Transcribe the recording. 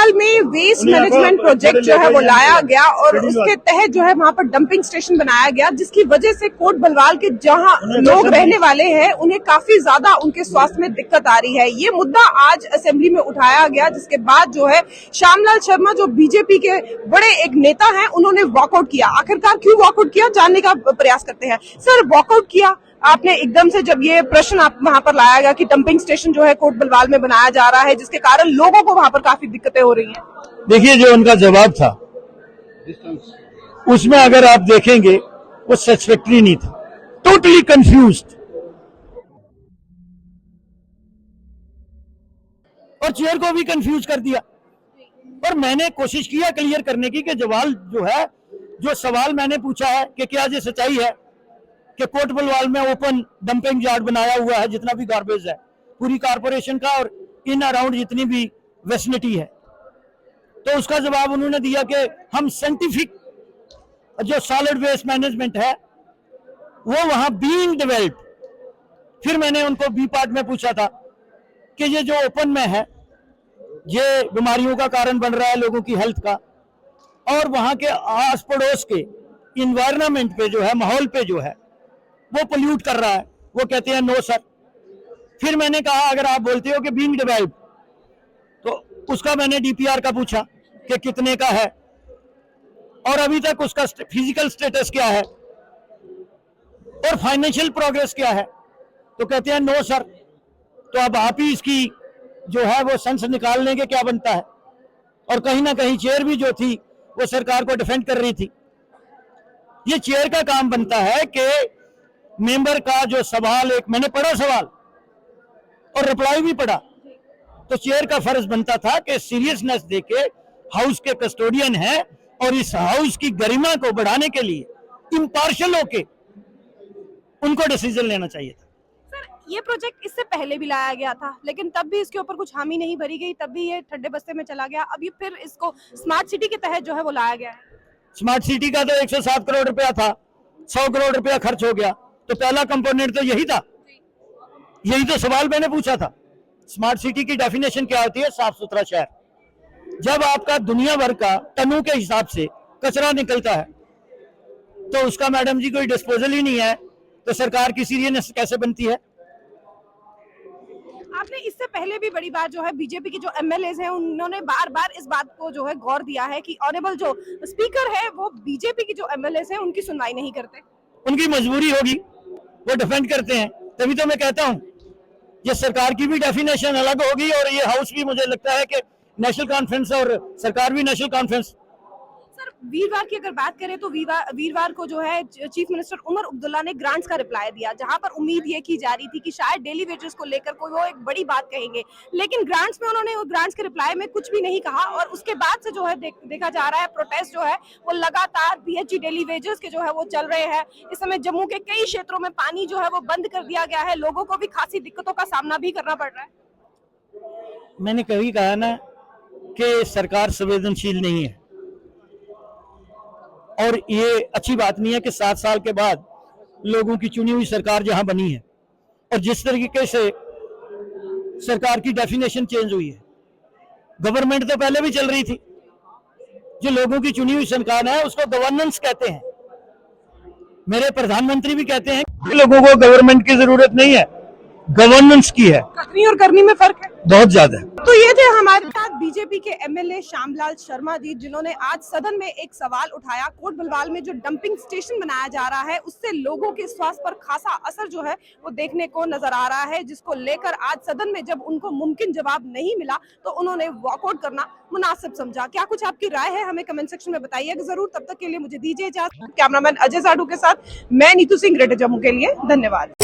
शामलाल में waste management project जो है वो लाया गया और उसके तहत जो है वहां पर डंपिंग स्टेशन बनाया गया, जिसकी वजह से कोट बलवाल के जहां लोग रहने वाले हैं उन्हें काफी ज्यादा उनके स्वास्थ्य में दिक्कत आ रही है। ये मुद्दा आज असेंबली में उठाया गया, जिसके बाद जो है श्यामलाल शर्मा जो बीजेपी के बड़े एक नेता हैं उन्होंने वॉकआउट किया। आखिरकार क्यों वॉकआउट किया, जानने का प्रयास करते हैं। सर, वॉकआउट किया आपने एकदम से जब ये प्रश्न आप वहां पर लाया गया कि डंपिंग स्टेशन जो है कोट बलवाल में बनाया जा रहा है, जिसके कारण लोगों को वहां पर काफी दिक्कतें हो रही हैं। देखिए, जो उनका जवाब था उसमें अगर आप देखेंगे वो सैटिस्फैक्टरी नहीं था, टोटली कंफ्यूज्ड। और चेयर को भी कंफ्यूज कर दिया। और मैंने कोशिश किया क्लियर करने की कि जवाब जो है, जो सवाल मैंने पूछा है कि क्या ये सच्चाई है कि कोट बलवाल में ओपन डंपिंग यार्ड बनाया हुआ है, जितना भी गार्बेज है पूरी कारपोरेशन का और इन अराउंड जितनी भी वेसिनिटी है। तो उसका जवाब उन्होंने दिया कि हम साइंटिफिक जो सॉलिड वेस्ट मैनेजमेंट है वो वहां बीइंग डेवलप्ड। फिर मैंने उनको बी पार्ट में पूछा था कि ये जो ओपन में है ये बीमारियों का कारण बन रहा है, लोगों की हेल्थ का, और वहां के आस पड़ोस के इन्वायरमेंट पे जो है, माहौल पे जो है वो पोल्यूट कर रहा है। वो कहते हैं नो सर। फिर मैंने कहा अगर आप बोलते हो कि बीइंग डेवलप्ड, तो उसका मैंने डीपीआर का पूछा कि कितने का है और अभी तक उसका फिजिकल स्टेटस क्या है और फाइनेंशियल प्रोग्रेस क्या है। तो कहते हैं नो सर। तो अब आप ही इसकी जो है वो सेंस निकाल लेंगे क्या बनता है। और कहीं ना कहीं चेयर भी जो थी वो सरकार को डिफेंड कर रही थी। ये चेयर का काम बनता है कि मेंबर का जो सवाल, एक मैंने पढ़ा सवाल और रिप्लाई भी पढ़ा, तो चेयर का फर्ज बनता था कि सीरियसनेस देके हाउस के कस्टोडियन है और इस हाउस की गरिमा को बढ़ाने के लिए इम्पार्शियल होके उनको डिसीजन लेना चाहिए था। ये प्रोजेक्ट इससे पहले भी लाया गया था, लेकिन तब भी इसके ऊपर कुछ हामी नहीं भरी गई, तब भी ये ठंडे बस्ते में चला गया। अब ये फिर इसको स्मार्ट सिटी के तहत जो है वो लाया गया है। स्मार्ट सिटी का तो 107 करोड़ रुपया था, 100 करोड़ रुपया खर्च हो गया। तो पहला कंपोनेंट तो यही था, यही तो सवाल मैंने पूछा था। स्मार्ट सिटी की डेफिनेशन क्या होती है? साफ सुथरा शहर। जब आपका दुनिया भर का टनों के हिसाब से कचरा निकलता है तो उसका मैडम जी कोई डिस्पोजल ही नहीं है, तो सरकार की सीरियसनेस कैसे बनती है? आपने इससे पहले भी बड़ी बात जो है बीजेपी के जो एमएलएज हैं उन्होंने बार बार इस बात को जो है गौर दिया है कि ऑनरेबल जो स्पीकर है वो बीजेपी के जो एमएलएज हैं उनकी सुनवाई नहीं करते। उनकी मजबूरी होगी, वो डिफेंड करते हैं। तभी तो मैं कहता हूं ये सरकार की भी डेफिनेशन अलग होगी और ये हाउस भी, मुझे लगता है कि नेशनल कॉन्फ्रेंस और सरकार भी नेशनल कॉन्फ्रेंस। सर, वीरवार की अगर बात करें तो वीरवार को जो है चीफ मिनिस्टर उमर अब्दुल्ला ने ग्रांट्स का रिप्लाई दिया, जहां पर उम्मीद ये की जा रही थी कि शायद डेली वेजेस को लेकर कोई वो एक बड़ी बात कहेंगे, लेकिन ग्रांट्स में उन्होंने ग्रांट्स के रिप्लाई में कुछ भी नहीं कहा। और उसके बाद से जो है देखा जा रहा है प्रोटेस्ट जो है वो लगातार पीएचई डेली वेजेस के जो है वो चल रहे हैं। इस समय जम्मू के कई क्षेत्रों में पानी जो है वो बंद कर दिया गया है, लोगों को भी खासी दिक्कतों का सामना भी करना पड़ रहा है। मैंने कभी कहा ना कि सरकार संवेदनशील नहीं है, और ये अच्छी बात नहीं है कि 7 साल के बाद लोगों की चुनी हुई सरकार जहां बनी है और जिस तरीके से सरकार की डेफिनेशन चेंज हुई है। गवर्नमेंट तो पहले भी चल रही थी, जो लोगों की चुनी हुई सरकार है उसको गवर्नेंस कहते हैं। मेरे प्रधानमंत्री भी कहते हैं कि लोगों को गवर्नमेंट की जरूरत नहीं है, गवर्नेंस की है। करनी और करनी में फर्क है, बहुत ज्यादा। तो ये थे हमारे साथ बीजेपी के एमएलए श्यामलाल शर्मा जी, जिन्होंने आज सदन में एक सवाल उठाया। कोट बलवाल में जो डंपिंग स्टेशन बनाया जा रहा है उससे लोगों के स्वास्थ्य पर खासा असर जो है वो देखने को नजर आ रहा है, जिसको लेकर आज सदन में जब उनको मुमकिन जवाब नहीं मिला तो उन्होंने वॉकआउट करना मुनासिब समझा। क्या कुछ आपकी राय है हमें कमेंट सेक्शन में बताइएगा जरूर। तब तक के लिए मुझे दीजिए इजाजत। कैमरामैन अजय साडू के साथ मैं नीतू सिंह, ग्रेटर जम्मू के लिए धन्यवाद।